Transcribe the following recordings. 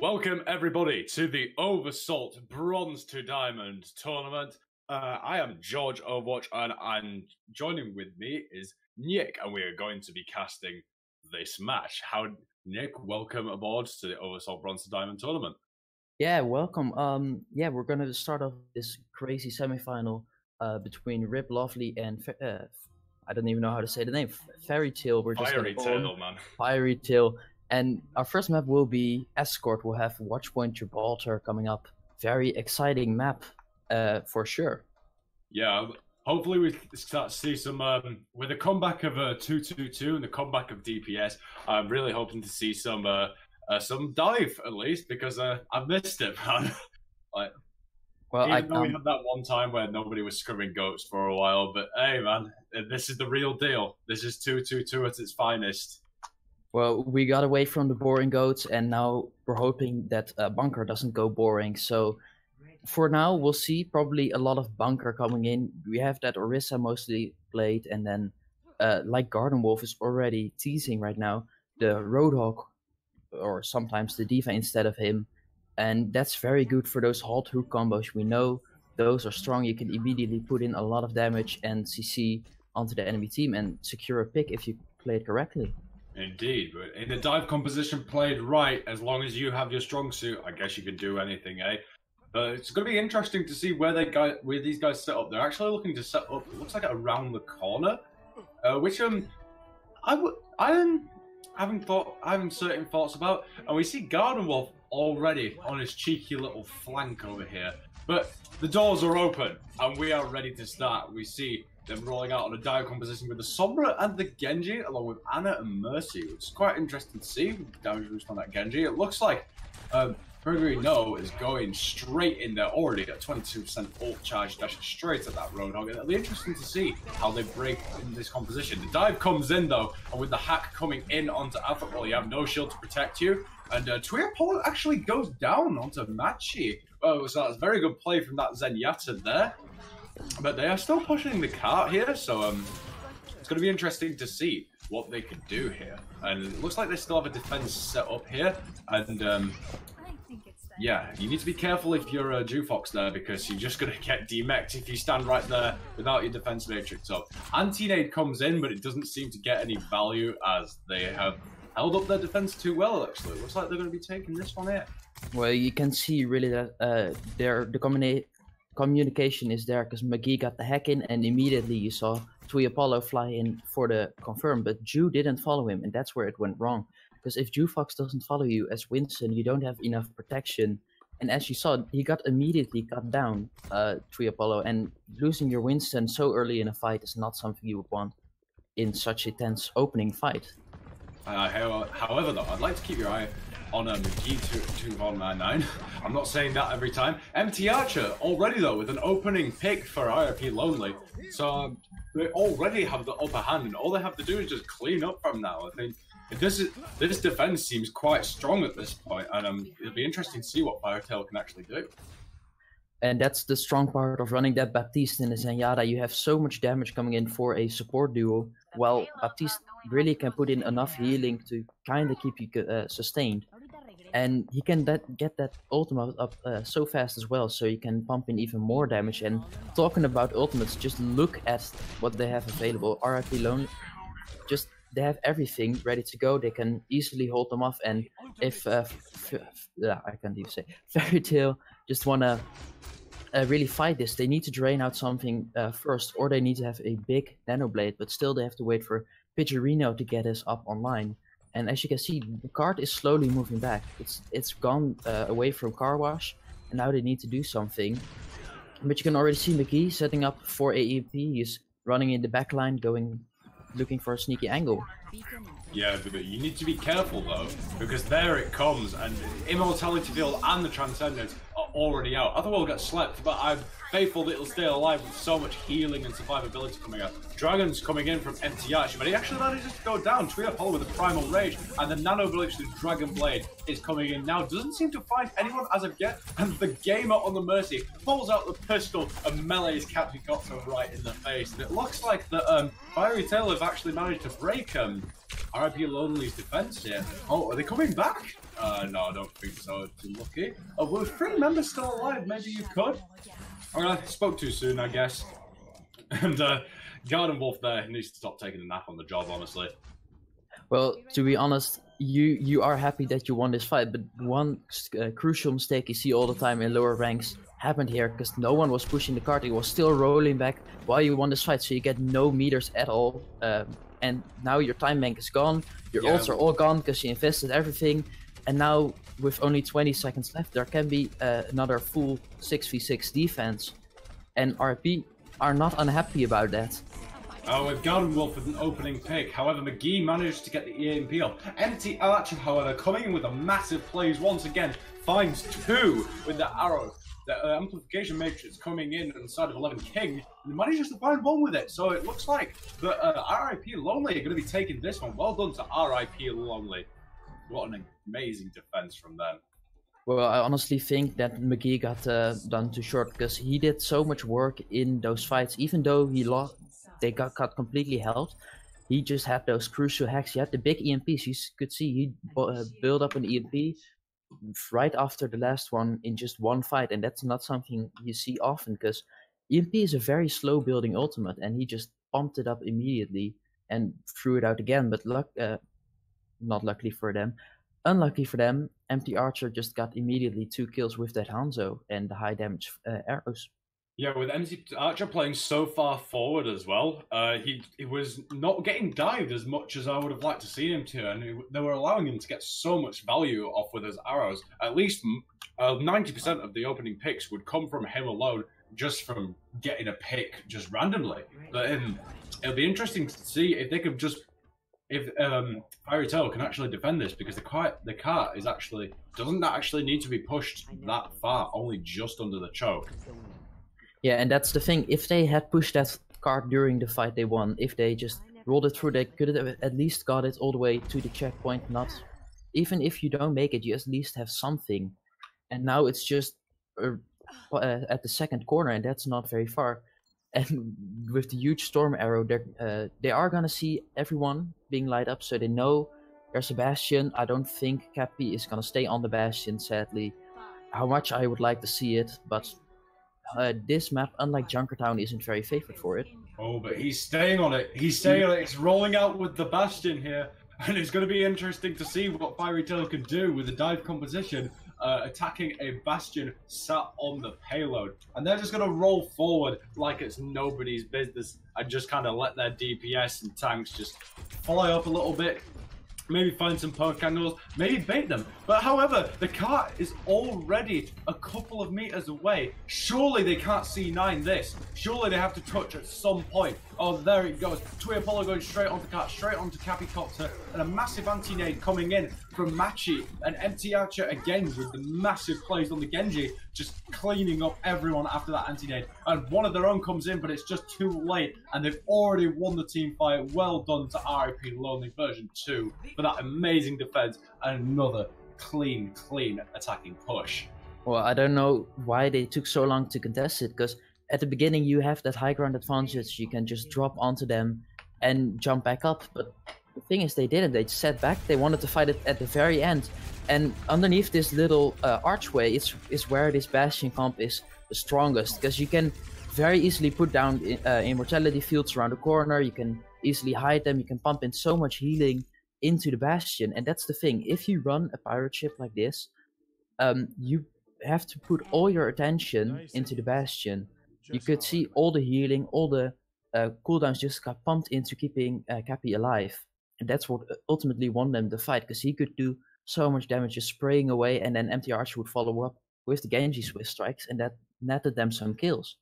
Welcome everybody to the Oversalt Bronze to Diamond tournament. I am George Overwatch, and joining with me is Njick, and we are going to be casting this match. Njick, welcome aboard to the Oversalt Bronze to Diamond tournament. Yeah, welcome. We're gonna start off this crazy semifinal between Rip Lovely and I don't even know how to say the name. Fierytale. We're just Fierytale, man. Fierytale. And our first map will be Escort. We'll have Watchpoint Gibraltar coming up. Very exciting map, for sure. Yeah, hopefully we start to see some, with the comeback of 222 and the comeback of DPS, I'm really hoping to see some dive at least, because I've missed it, man. We had that one time where nobody was scrubbing goats for a while, but hey, man, this is the real deal. This is 222 at its finest. Well, we got away from the boring goats, and now we're hoping that bunker doesn't go boring. So for now, we'll see probably a lot of bunker coming in. We have that Orisa mostly played, and then like Garden Wolf is already teasing right now, the Roadhog, or sometimes the D.Va instead of him. And that's very good for those halt hook combos. We know those are strong. You can immediately put in a lot of damage and CC onto the enemy team and secure a pick if you play it correctly. Indeed, but in the dive composition played right, as long as you have your strong suit, I guess you can do anything, eh? But it's going to be interesting to see where these guys set up. They're actually looking to set up, it looks like around the corner, which I'm having certain thoughts about. And we see Garden Wolf already on his cheeky little flank over here. But the doors are open, and we are ready to start. We see them rolling out on a dive composition with the Sombra and the Genji, along with Anna and Mercy, which is quite interesting to see. Damage boost on that Genji. It looks like Gregory No is going straight in there already at 22% ult charge, dashing straight at that Roadhog. It'll be interesting to see how they break in this composition. The dive comes in though, and with the hack coming in onto Alpha, well, you have no shield to protect you. And Tuiapolo actually goes down onto Machi. Oh, so that's a very good play from that Zenyatta there. But they are still pushing the cart here, so it's going to be interesting to see what they can do here. And it looks like they still have a defense set up here. And yeah, you need to be careful if you're a Jufox there, because you're just going to get demeched if you stand right there without your defense matrix up. Anti-nade comes in, but it doesn't seem to get any value, as they have held up their defense too well, actually. It looks like they're going to be taking this one here. Well, you can see really that the communication is there, because McGee got the hack in, and immediately you saw Tuiapolo fly in for the confirm, but Ju didn't follow him, and that's where it went wrong. Because if Jufox doesn't follow you as Winston, you don't have enough protection. And as you saw, he got immediately cut down, Tuiapolo, and losing your Winston so early in a fight is not something you would want in such a tense opening fight. However, though, I'd like to keep your eye on McGee 2199. I'm not saying that every time. MT Archer already, though, with an opening pick for IRP Lonely. So they already have the upper hand, and all they have to do is just clean up from now. I think this defense seems quite strong at this point, and it'll be interesting to see what Fierytale can actually do. And that's the strong part of running that Baptiste in the Zenyatta. You have so much damage coming in for a support duo, while Baptiste really can put in enough healing to kind of keep you sustained. And he can get that ultimate up so fast as well, so you can pump in even more damage. And talking about ultimates, just look at what they have available. RIP Lonely, they have everything ready to go. They can easily hold them off. And if I can't even say, Fierytale just wanna really fight this, they need to drain out something first, or they need to have a big nano blade. But still, they have to wait for Pidgeorino to get us up online. And as you can see, the cart is slowly moving back. It's gone away from Car Wash, and now they need to do something. But you can already see McGee setting up for AEP. He's running in the back line, looking for a sneaky angle. Yeah, but you need to be careful though, because there it comes, and Immortality Field and the Transcendence are already out. Otherwise, will get slept, but I'm faithful that it'll stay alive with so much healing and survivability coming out. Dragon's coming in from Empty Arch, but he actually manages to go down. Tuiapolo with a Primal Rage, and the Nano Blitz, the Dragon Blade, is coming in now. Doesn't seem to find anyone as of yet, and the Gamer on the Mercy pulls out the pistol and melees Captain Cotto right in the face. And it looks like that Fierytale have actually managed to break RIP Lonely's defense here. Oh, are they coming back? No, I don't think so. Too lucky. Oh, with 3 members still alive, maybe you could. I spoke too soon, I guess. And Garden Wolf there needs to stop taking a nap on the job, honestly. Well, to be honest, you are happy that you won this fight, but one crucial mistake you see all the time in lower ranks happened here because no one was pushing the cart. It was still rolling back while you won this fight, so you get no meters at all. And now your time bank is gone, your ults are all gone because you invested everything, and now with only 20 seconds left, there can be another full 6v6 defense, and RP are not unhappy about that. With Garden Wolf with an opening pick. However, McGee managed to get the EMP off. Empty Archer, however, coming in with a massive plays once again, finds 2 with the arrow. The amplification matrix coming in on the side of 11 King, and manages to find 1 with it. So it looks like the RIP Lonely are going to be taking this one. Well done to RIP Lonely. What an amazing defense from them. Well, I honestly think that McGee got done too short because he did so much work in those fights. Even though he lost, they got completely helped. He just had those crucial hacks. He had the big EMPs. You could see he built up an EMP right after the last one in just one fight, and that's not something you see often because EMP is a very slow building ultimate, and he just pumped it up immediately and threw it out again. But not luckily for them. Unlucky for them, Empty Archer just got immediately 2 kills with that Hanzo and the high damage arrows. Yeah, with Empty Archer playing so far forward as well, he was not getting dived as much as I would have liked to see him to, and they were allowing him to get so much value off with his arrows. At least 90% of the opening picks would come from him alone, just from getting a pick just randomly. But it'll be interesting to see if they could just Fierytale can actually defend this, because the cart doesn't actually need to be pushed that far, only just under the choke. Yeah, and that's the thing. If they had pushed that card during the fight they won, if they just rolled it through, they could have at least got it all the way to the checkpoint. Not even if you don't make it, you at least have something. And now it's just at the second corner, and that's not very far. And with the huge storm arrow, they are gonna see everyone being light up, so they know there's a bastion. I don't think Cappy is gonna stay on the bastion, sadly. How much I would like to see it, but this map, unlike Junkertown, isn't very favored for it. Oh, but he's staying on it. He's staying on it. It's rolling out with the bastion here, and it's going to be interesting to see what Fierytale can do with the dive composition, attacking a bastion sat on the payload. And they're just going to roll forward like it's nobody's business and just kind of let their DPS and tanks just fly up a little bit. Maybe find some poke angles, maybe bait them. But however, the cart is already a couple of meters away. Surely they can't C9 this. Surely they have to touch at some point. Oh, there it goes. Twee Apollo going straight onto cart, straight onto Capicopter, and a massive anti-nade coming in from Machi. And Empty Archer again with the massive plays on the Genji, just cleaning up everyone after that anti-nade. And one of their own comes in, but it's just too late. And they've already won the team fight. Well done to RIP Lonely version 2 for that amazing defense and another clean attacking push. Well, I don't know why they took so long to contest it, because at the beginning you have that high ground advantage. You can just drop onto them and jump back up. But the thing is, they didn't. They sat back. They wanted to fight it at the very end. And underneath this little archway is where this bastion comp is the strongest, because you can very easily put down immortality fields around the corner. You can easily hide them. You can pump in so much healing into the bastion. And that's the thing. If you run a pirate ship like this, you have to put all your attention into the bastion. You could see all the healing, all the cooldowns just got pumped into keeping Cappy alive. And that's what ultimately won them the fight, because he could do so much damage just spraying away, and then Empty Archer would follow up with the Genji Swift Strikes, and that netted them some kills.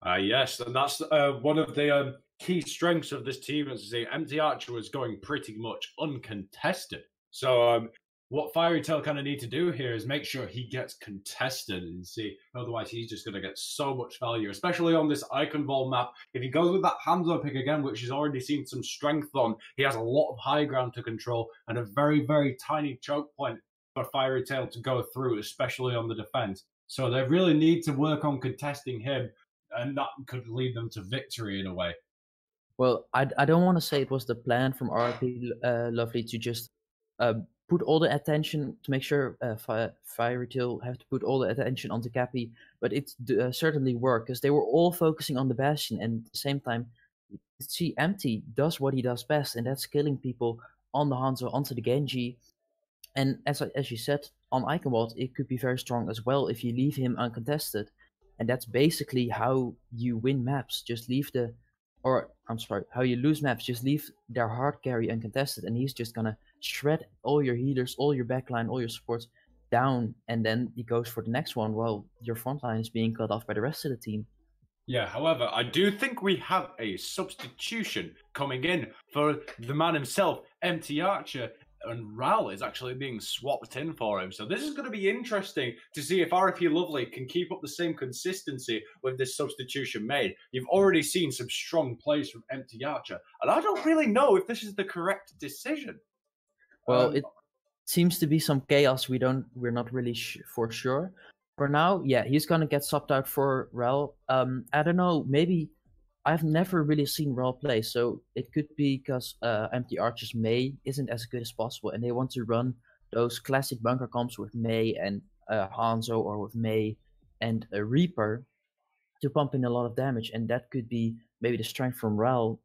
Yes, and that's one of the key strengths of this team. As I say, Empty Archer was going pretty much uncontested. So what Fierytale kind of need to do here is make sure he gets contested, and see, otherwise he's just going to get so much value, especially on this Icon Vol map. If he goes with that Hanzo pick again, which he's already seen some strength on, he has a lot of high ground to control and a very, very tiny choke point for Fierytale to go through, especially on the defense. So they really need to work on contesting him, and that could lead them to victory in a way. Well, I don't want to say it was the plan from RP Lovely to just put all the attention to make sure Fierytale have to put all the attention onto Cappy, but it certainly worked because they were all focusing on the Bastion, and at the same time, see Empty does what he does best, and that's killing people on the Hanzo, onto the Genji. And as you said, on Eichenwald, it could be very strong as well if you leave him uncontested. And that's basically how you win maps. Just leave how you lose maps, just leave their hard carry uncontested, and he's just gonna shred all your healers, all your backline, all your supports down, and then he goes for the next one while your frontline is being cut off by the rest of the team. Yeah, however, I do think we have a substitution coming in for the man himself, Empty Archer, and Ral is actually being swapped in for him. So this is going to be interesting to see if RP Lovely can keep up the same consistency with this substitution made. You've already seen some strong plays from Empty Archer, and I don't really know if this is the correct decision. Well, it seems to be some chaos. We're not really for sure. For now, yeah, he's gonna get swapped out for Ral. I don't know, maybe I've never really seen Raw play, so it could be because Empty Archer's Mei isn't as good as possible, and they want to run those classic bunker comps with Mei and Hanzo, or with Mei and a Reaper to pump in a lot of damage, and that could be maybe the strength from Ral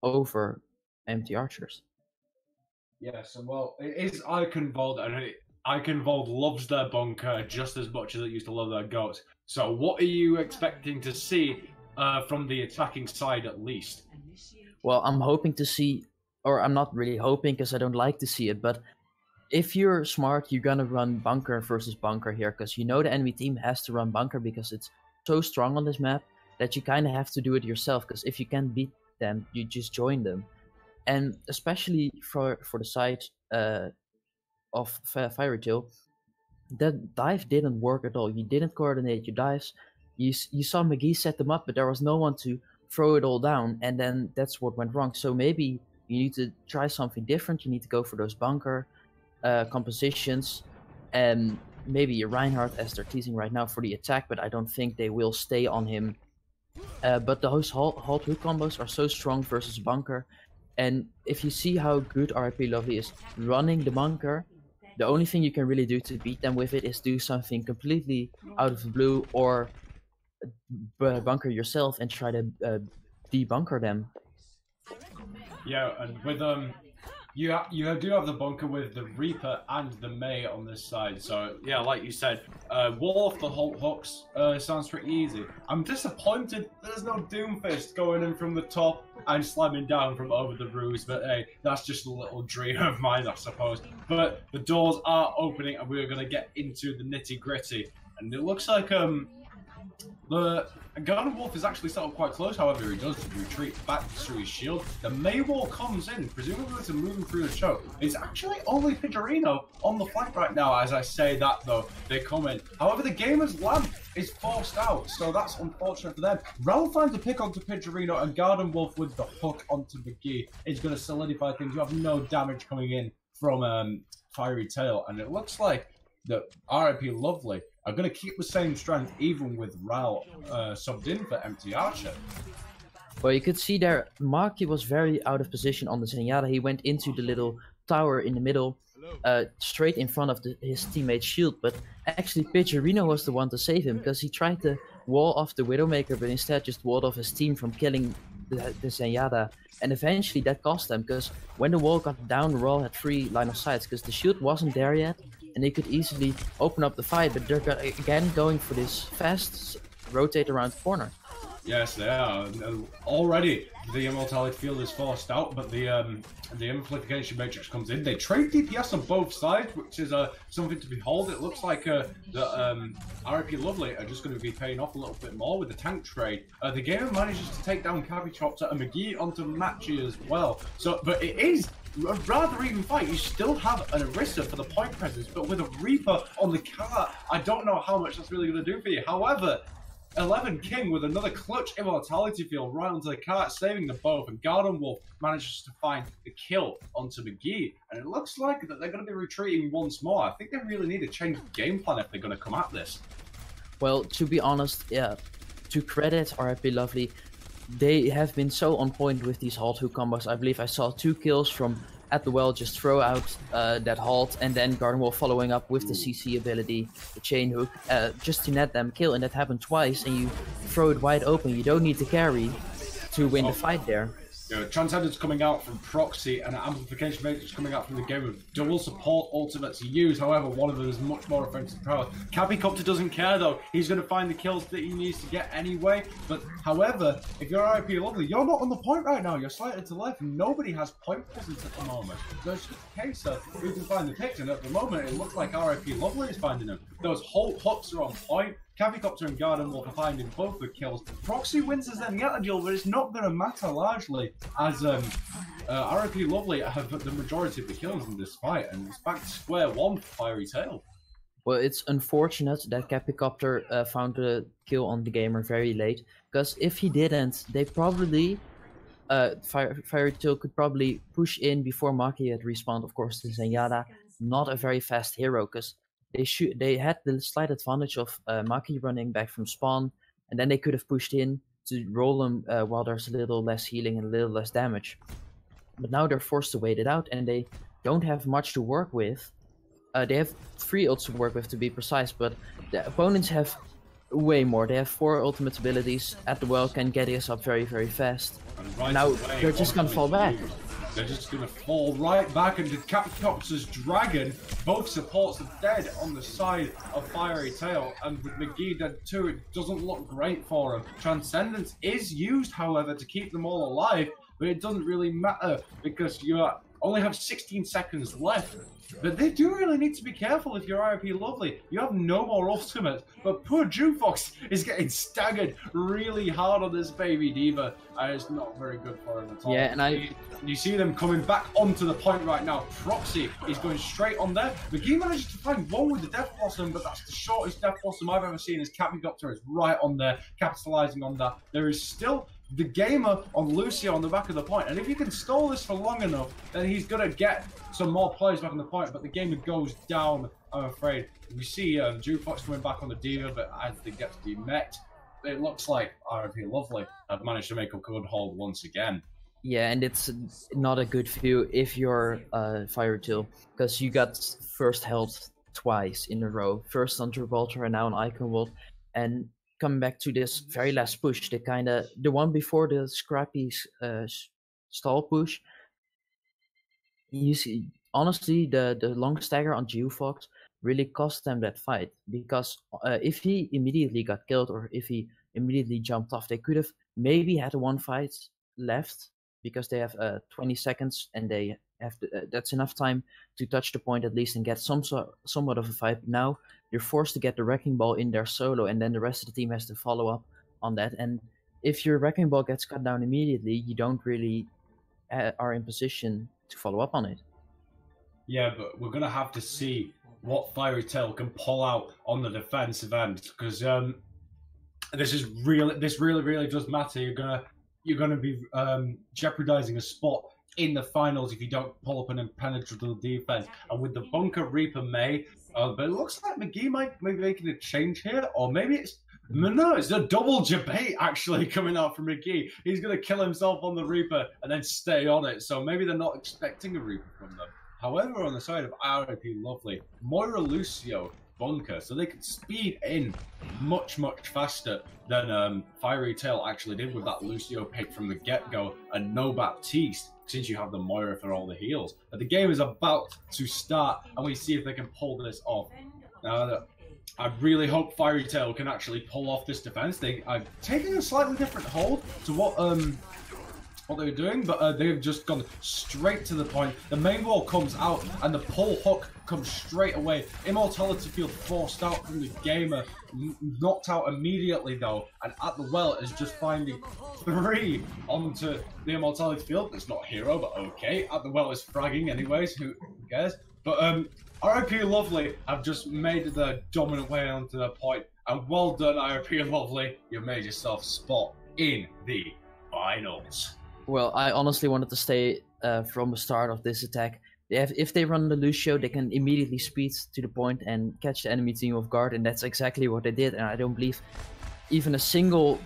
over Empty Archers. Yes, and well, it is Eichenwald, and Eichenwald loves their bunker just as much as it used to love their goats. So what are you expecting to see from the attacking side, at least? Well, I'm hoping to see, or I'm not really hoping because I don't like to see it, but if you're smart, you're gonna run bunker versus bunker here, because you know the enemy team has to run bunker because it's so strong on this map that you kind of have to do it yourself, because if you can't beat them, you just join them. And especially for the side of Fierytale, that dive didn't work at all. You didn't coordinate your dives. You saw McGee set them up, but there was no one to throw it all down, and then that's what went wrong. So maybe you need to try something different. You need to go for those bunker compositions, and maybe Reinhardt, as they're teasing right now, for the attack, but I don't think they will stay on him. But those halt hook combos are so strong versus bunker, and if you see how good RP Lovely is running the bunker, the only thing you can really do to beat them with it is do something completely out of the blue, or bunker yourself and try to debunker them. Yeah, and with you do have the bunker with the Reaper and the Mei on this side. So yeah, like you said, wall off the Halt hooks sounds pretty easy. I'm disappointed there's no Doomfist going in from the top and slamming down from over the roofs, but hey, that's just a little dream of mine, I suppose. But the doors are opening, and we're gonna get into the nitty gritty, and it looks like the Garden Wolf is actually set up quite close. However, he does retreat back through his shield. The Mei wall comes in, presumably to move him through the choke. It's actually only Pidgerino on the flank right now. As I say that, though, they come in. However, the gamer's lamp is forced out, so that's unfortunate for them. Rel finds a pick onto Pidgerino, and Garden Wolf with the hook onto McGee is going to solidify things. You have no damage coming in from Fierytale, and it looks like that RIP Lovely are going to keep the same strength even with Ral subbed in for Empty Archer. Well, you could see there, Maki was very out of position on the Zenyatta. He went into the little tower in the middle, straight in front of his teammate's shield, but actually Pidgerino was the one to save him, because he tried to wall off the Widowmaker, but instead just walled off his team from killing the Zenyatta. And eventually that cost them, because when the wall got down, Raw had free line of sight, because the shield wasn't there yet, and they could easily open up the fight, but they're again going for this fast rotate around the corner. Yes, they are. Already the Immortality field is forced out, but the Amplification Matrix comes in. They trade DPS on both sides, which is something to behold. It looks like the RIP Lovely are just going to be paying off a little bit more with the tank trade. The gamer manages to take down Cabbie-Chopper and McGee onto Matchy as well. So, but it is a rather even fight. You still have an Orisa for the point presence, but with a Reaper on the cart, I don't know how much that's really going to do for you. However, 11 King with another clutch Immortality field right onto the cart, saving them both, and Garden Wolf manages to find the kill onto McGee, and it looks like that they're going to be retreating once more. I think they really need to change the game plan if they're going to come at this. Well, to be honest, yeah, to credit RIP Lovely, they have been so on point with these halt hook combos. I believe I saw 2 kills from at the well, just throw out that halt, and then Garden Wolf following up with the CC ability, the chain hook, just to net them kill, and that happened twice, and you throw it wide open. You don't need to carry to win the fight there. Transcendence coming out from Proxy and Amplification Matrix coming out from the game with dual support ultimate to use. However, one of them is much more offensive power. Capicopter doesn't care though. He's going to find the kills that he needs to get anyway. But however, if you're RIP Lovely, you're not on the point right now. You're slightly to the left. Nobody has point presence at the moment. So it's just a case of who can find the picks. And at the moment, it looks like RIP Lovely is finding them. Those Holt hooks are on point. Capicopter and Garden Wolf are finding both the kills. Proxy wins as then get the deal, but it's not going to matter largely as RIP Lovely have the majority of the kills in this fight, and it's back to square one for Fierytale. Well, it's unfortunate that Capicopter found the kill on the gamer very late, because if he didn't, they probably Fierytale could probably push in before Maki had respawned. Of course, the Zenyatta, not a very fast hero, because they had the slight advantage of Maki running back from spawn, and then they could have pushed in to roll them while there's a little less healing and a little less damage. But now they're forced to wait it out, and they don't have much to work with. They have 3 ults to work with, to be precise, but the opponents have way more. They have 4 ultimate abilities. At the well can get us up very, very fast. Right now away, they're just gonna fall back. They're just going to fall right back, and the Capicopter's Dragon, both supports are dead on the side of Fierytale, and with McGee dead too, it doesn't look great for him. Transcendence is used, however, to keep them all alive, but it doesn't really matter, because you only have 16 seconds left. But they do really need to be careful if you're RIP Lovely. You have no more ultimates, but poor Jufox is getting staggered really hard on this baby diva, and it's not very good for him at all. Yeah, and you see them coming back onto the point right now. Proxy is going straight on there. McGee manages to find one with the Death Blossom, but that's the shortest Death Blossom I've ever seen. As Capicopter is right on there, capitalizing on that. There is still the gamer on Lucio on the back of the point, and if you can stall this for long enough, then he's gonna get some more players back on the point, but the gamer goes down, I'm afraid. We see Jufox coming back on the diva, but as they get to be met, it looks like RIP Lovely have managed to make a good hold once again. Yeah, and it's not a good view if you're Fierytale, because you got first health twice in a row. First on Gibraltar and now on Iconwold, and coming back to this very last push, the one before the scrappy stall push. You see, honestly, the long stagger on Jufox really cost them that fight, because if he immediately got killed or if he immediately jumped off, they could have maybe had one fight left, because they have 20 seconds and they have that's enough time to touch the point at least and get somewhat of a fight. Now you're forced to get the Wrecking Ball in there solo, and then the rest of the team has to follow up on that. And if your Wrecking Ball gets cut down immediately, you don't really are in position to follow up on it. Yeah, but we're gonna have to see what Fierytale can pull out on the defensive end, because this really does matter. You're gonna be jeopardizing a spot in the finals if you don't pull up an impenetrable defense. And with the Bunker Reaper May, but it looks like McGee might be making a change here, or maybe it's a double debate actually coming out from McGee. He's gonna kill himself on the Reaper and then stay on it. So maybe they're not expecting a Reaper from them. However, on the side of RIP Lovely, Moira, Lucio, Bunker, so they can speed in much faster than Fierytale actually did with that Lucio pick from the get-go, and no Baptiste, since you have the Moira for all the heals. But the game is about to start, and we see if they can pull this off. Now, I really hope Fierytale can actually pull off this defense. They are taking a slightly different hold to what they were doing, but they've just gone straight to the point. The main wall comes out, and the pull hook comes straight away. Immortality Field forced out from the gamer, knocked out immediately though, and at the well is just finding 3 onto the Immortality Field. It's not hero, but okay. At the well is fragging anyways, who cares? But RIP Lovely have just made the dominant way onto the point, and well done RIP Lovely, you've made yourself spot in the finals. Well, I honestly wanted to stay from the start of this attack. If they run the Lucio, they can immediately speed to the point and catch the enemy team off guard, and that's exactly what they did. And I don't believe even a single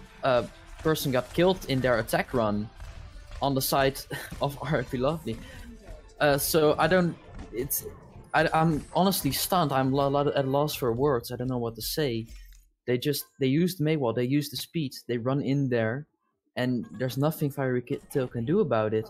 person got killed in their attack run on the side of RP Lovely. So I don't. I'm honestly stunned. I'm at a loss for words. I don't know what to say. They used Maywall. They used the speed. They run in there, and there's nothing Fierytale can do about it.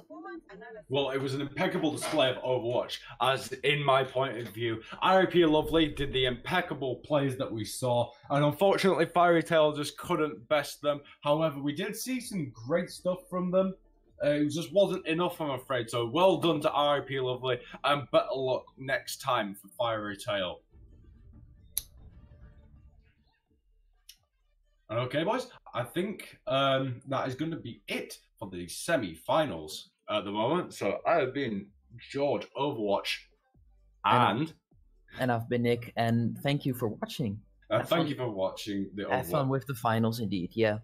Well, it was an impeccable display of Overwatch, as in my point of view, RIP Lovely did the impeccable plays that we saw, and unfortunately Fierytale just couldn't best them. However, we did see some great stuff from them. It just wasn't enough, I'm afraid, so well done to RIP Lovely, and better luck next time for Fierytale. Okay, boys, I think that is going to be it for the semi-finals at the moment. So I have been George Overwatch, and I've been Nick, and thank you for watching. Thank you for watching the Overwatch. Have fun with the finals, indeed. Yeah.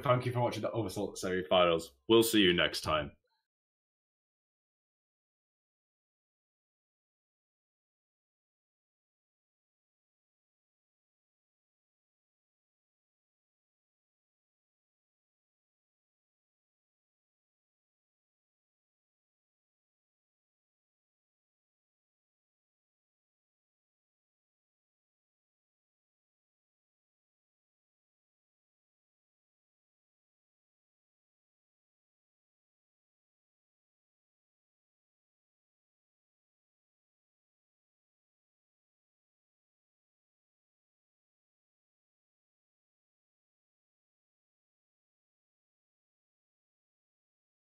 Thank you for watching the Overwatch semi-finals. We'll see you next time.